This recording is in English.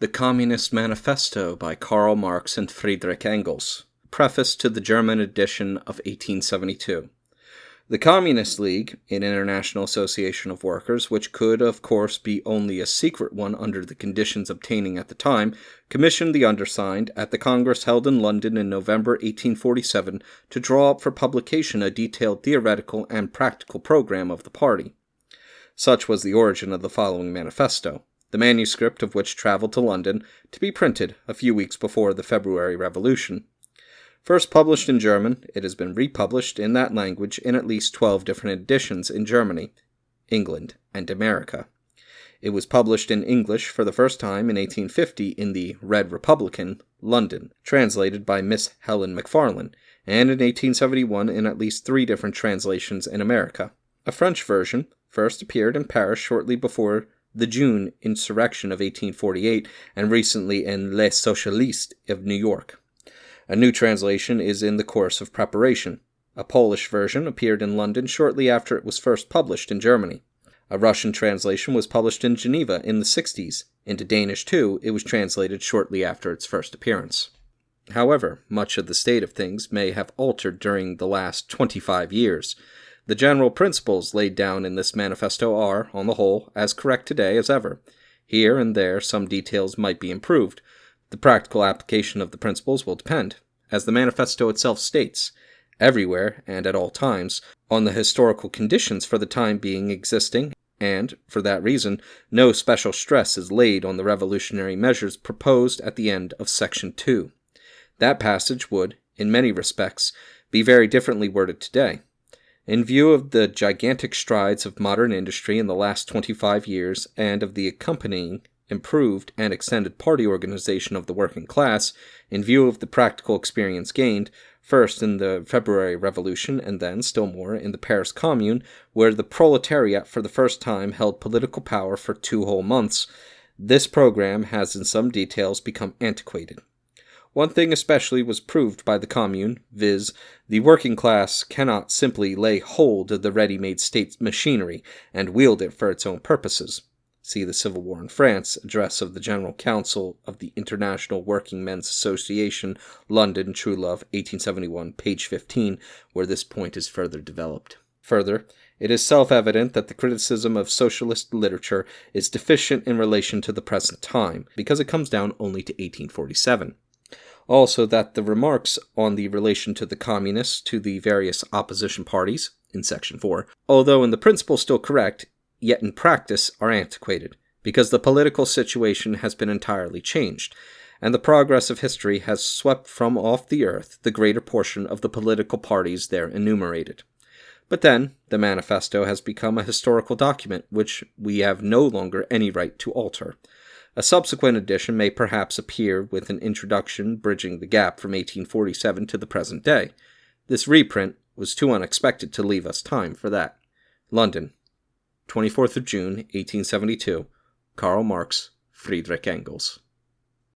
The Communist Manifesto by Karl Marx and Friedrich Engels. Preface to the German edition of 1872. The Communist League, an international association of workers, which could, of course, be only a secret one under the conditions obtaining at the time, commissioned the undersigned, at the Congress held in London in November 1847, to draw up for publication a detailed theoretical and practical program of the party. Such was the origin of the following manifesto, the manuscript of which traveled to London to be printed a few weeks before the February Revolution. First published in German, it has been republished in that language in at least 12 different editions in Germany, England, and America. It was published in English for the first time in 1850 in the Red Republican, London, translated by Miss Helen Macfarlane, and in 1871 in at least 3 different translations in America. A French version first appeared in Paris shortly before the June insurrection of 1848, and recently in Les Socialistes of New York. A new translation is in the course of preparation. A Polish version appeared in London shortly after it was first published in Germany. A Russian translation was published in Geneva in the 60s. Into Danish, too, it was translated shortly after its first appearance. However, much of the state of things may have altered during the last 25 years. The general principles laid down in this manifesto are, on the whole, as correct today as ever. Here and there some details might be improved. The practical application of the principles will depend, as the manifesto itself states, everywhere and at all times, on the historical conditions for the time being existing, and, for that reason, no special stress is laid on the revolutionary measures proposed at the end of Section 2. That passage would, in many respects, be very differently worded today. In view of the gigantic strides of modern industry in the last 25 years and of the accompanying improved and extended party organization of the working class, in view of the practical experience gained, first in the February Revolution and then, still more, in the Paris Commune, where the proletariat for the first time held political power for 2 whole months, this program has in some details become antiquated. One thing especially was proved by the Commune, viz., the working class cannot simply lay hold of the ready-made state machinery and wield it for its own purposes. See the Civil War in France, address of the General Council of the International Working Men's Association, London, True Love, 1871, page 15, where this point is further developed. Further, it is self-evident that the criticism of socialist literature is deficient in relation to the present time, because it comes down only to 1847. Also that the remarks on the relation to the communists to the various opposition parties, in Section 4, although in the principle still correct, yet in practice are antiquated, because the political situation has been entirely changed, and the progress of history has swept from off the earth the greater portion of the political parties there enumerated. But then, the manifesto has become a historical document which we have no longer any right to alter. A subsequent edition may perhaps appear with an introduction bridging the gap from 1847 to the present day. This reprint was too unexpected to leave us time for that. London, 24th of June, 1872. Karl Marx, Friedrich Engels.